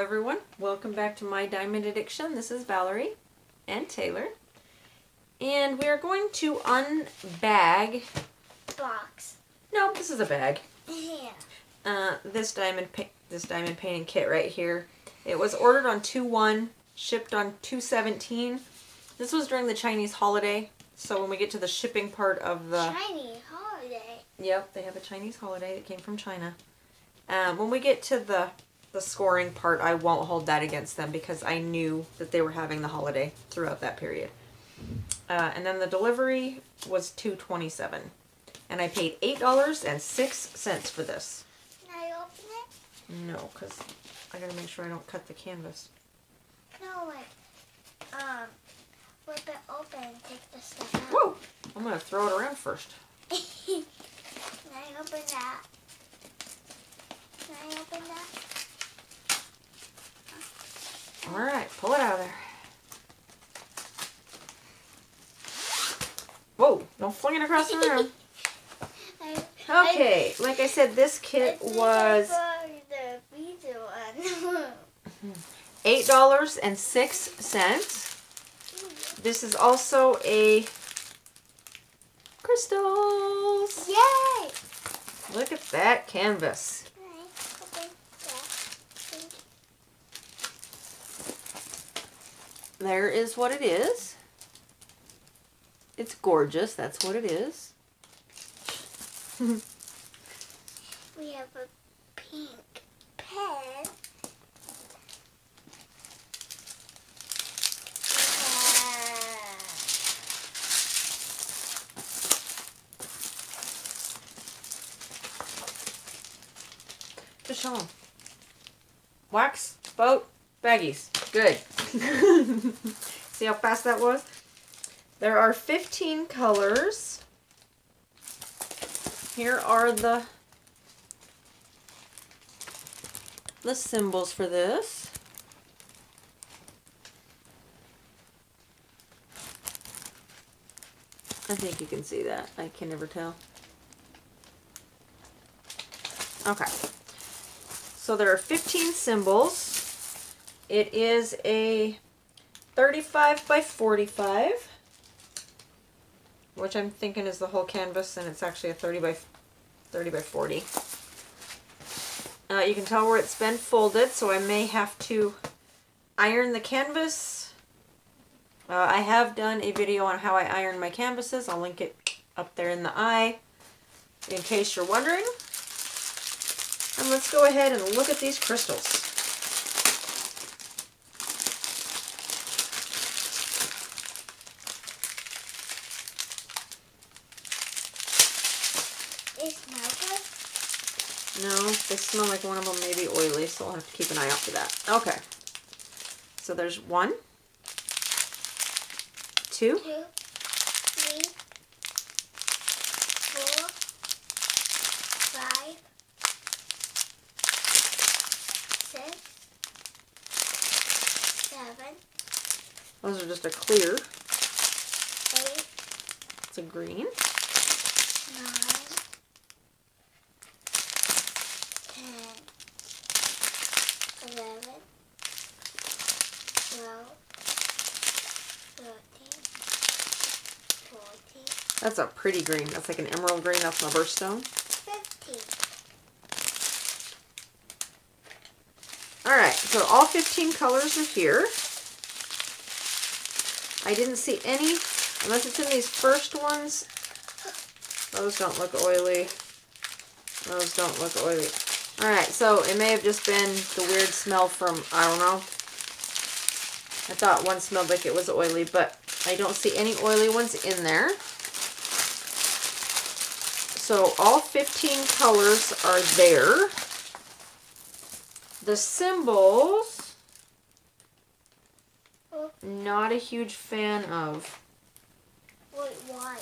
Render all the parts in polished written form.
everyone, welcome back to My Diamond Addiction. This is Valerie and Taylor, and we are going to unbag box. No, this is a bag. Yeah. This diamond painting kit right here. It was ordered on 2/1, shipped on 2/17. This was during the Chinese holiday, so when we get to the shipping part of the Chinese holiday. Yep, they have a Chinese holiday that came from China. When we get to the scoring part, I won't hold that against them because I knew that they were having the holiday throughout that period. And then the delivery was $2.27, and I paid $8.06 for this. Can I open it? No, because I gotta make sure I don't cut the canvas. No, like, flip it open and take the stuff out. Whoa! I'm gonna throw it around first. Can I open that? Can I open that? Alright, pull it out of there. Whoa, don't fling it across the room. Okay, like I said, this kit was $8.06. This is also a crystals. Yay! Look at that canvas. There is what it is. It's gorgeous. That's what it is. We have a pink pen. Just show them. Wax, boat, baggies. Good. See how fast that was? There are 15 colors. Here are the symbols for this. I think you can see that. I can never tell. Okay. So there are 15 symbols. It is a 35 by 45, which I'm thinking is the whole canvas, and it's actually a 30 by 40. You can tell where it's been folded, so I may have to iron the canvas. I have done a video on how I iron my canvases. I'll link it up there in the eye in case you're wondering. And let's go ahead and look at these crystals. They smell good? No, they smell like one of them may be oily, so I'll have to keep an eye out for that. Okay. So there's 1, 2, 2, 3, 4, 5, 6, 7. those are just a clear. 8, It's a green. 9, 10, 11, 12, 13, 14, That's a pretty green. That's like an emerald green. That's my birthstone. 15. Alright, so all 15 colors are here. I didn't see any, unless it's in these first ones. Those don't look oily. Those don't look oily. Alright, so it may have just been the weird smell from, I don't know. I thought one smelled like it was oily, but I don't see any oily ones in there. So all 15 colors are there. The symbols, not a huge fan of. Wait, why?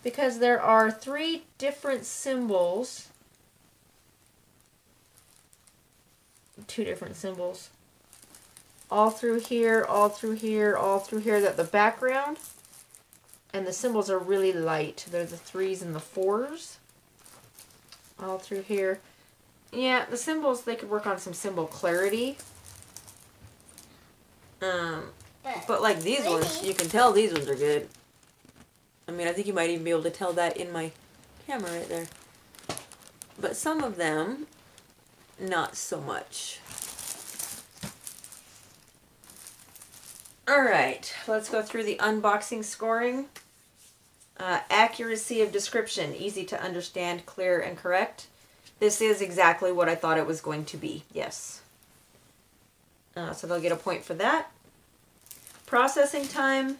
Because there are 3 different symbols. 2 different symbols. All through here, all through here, all through here. That the background and the symbols are really light. They're the 3s and the 4s. All through here. Yeah, the symbols, they could work on some symbol clarity. But like these ones, you can tell these ones are good. I mean, I think you might even be able to tell that in my camera right there. But some of them, not so much. Alright, let's go through the unboxing scoring. Accuracy of description, easy to understand, clear, and correct. This is exactly what I thought it was going to be, yes. So they'll get a point for that. Processing time,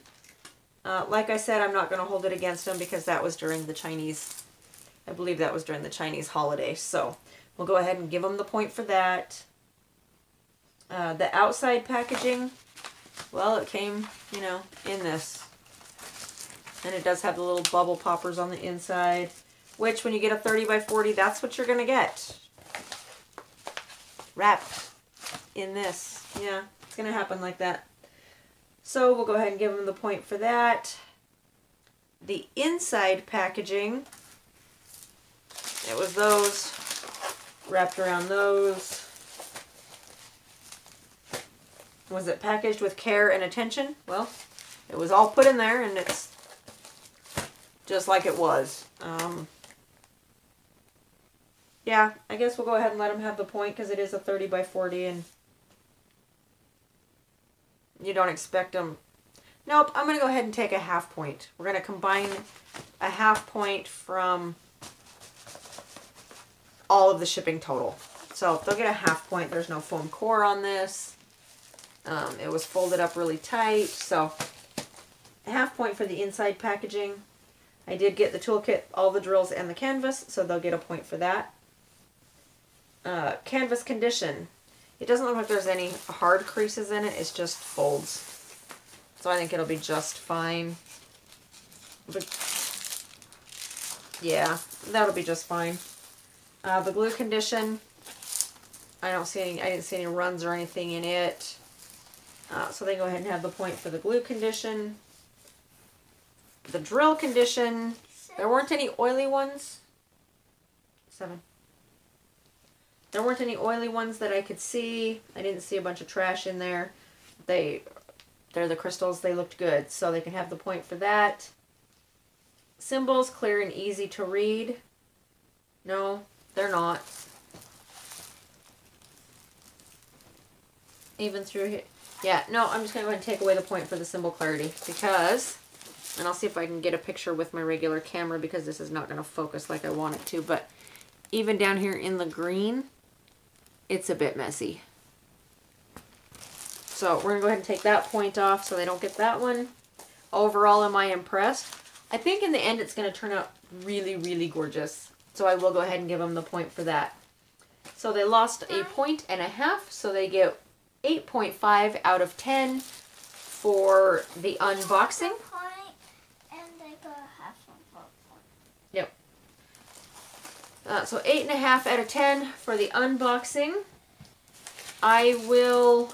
like I said, I'm not going to hold it against them because that was during the Chinese, I believe that was during the Chinese holiday. So we'll go ahead and give them the point for that. The outside packaging, well, it came, you know, in this. And it does have the little bubble poppers on the inside, which when you get a 30 by 40, that's what you're going to get. Wrapped in this. Yeah, it's going to happen like that. So we'll go ahead and give them the point for that. The inside packaging, it was those, wrapped around those. Was it packaged with care and attention? Well, it was all put in there and it's just like it was. Yeah, I guess we'll go ahead and let them have the point because it is a 30 by 40 and you don't expect them. Nope, I'm going to go ahead and take a half point. We're going to combine a half point from all of the shipping total. So they'll get a half point. There's no foam core on this. It was folded up really tight. So a half point for the inside packaging. I did get the toolkit, all the drills, and the canvas, so they'll get a point for that. Canvas condition. It doesn't look like there's any hard creases in it. It's just folds. So I think it'll be just fine. But yeah, that'll be just fine. The glue condition. I didn't see any runs or anything in it. So they go ahead and have the point for the glue condition. The drill condition. There weren't any oily ones. 7. There weren't any oily ones that I could see. I didn't see a bunch of trash in there. They're the crystals. They looked good. So they can have the point for that. Symbols, clear and easy to read. No, they're not. Even through here. Yeah, no, I'm just going to go ahead and take away the point for the symbol clarity because, and I'll see if I can get a picture with my regular camera because this is not going to focus like I want it to, but even down here in the green, it's a bit messy. So we're going to go ahead and take that point off so they don't get that one. Overall, am I impressed? I think in the end it's going to turn out really, really gorgeous. So I will go ahead and give them the point for that. So they lost a point and a half, so they get 8.5 out of 10 for the unboxing. And they got half a point. Yep. So 8.5 out of 10 for the unboxing. I will,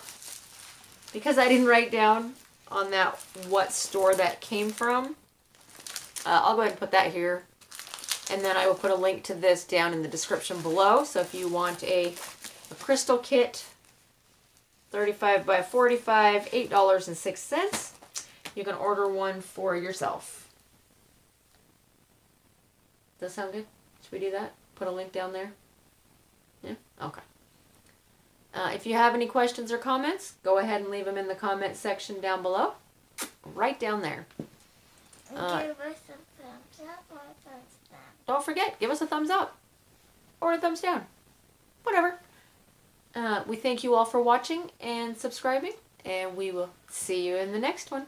because I didn't write down on that what store that came from, I'll go ahead and put that here. And then I will put a link to this down in the description below. So if you want a crystal kit, 35 by 45, $8.06, you can order one for yourself. Does that sound good? Should we do that? Put a link down there? Yeah? Okay. If you have any questions or comments, go ahead and leave them in the comment section down below. Right down there. Give us a thumbs up or a thumbs down. Don't forget, give us a thumbs up. Or a thumbs down. Whatever. We thank you all for watching and subscribing. And we will see you in the next one.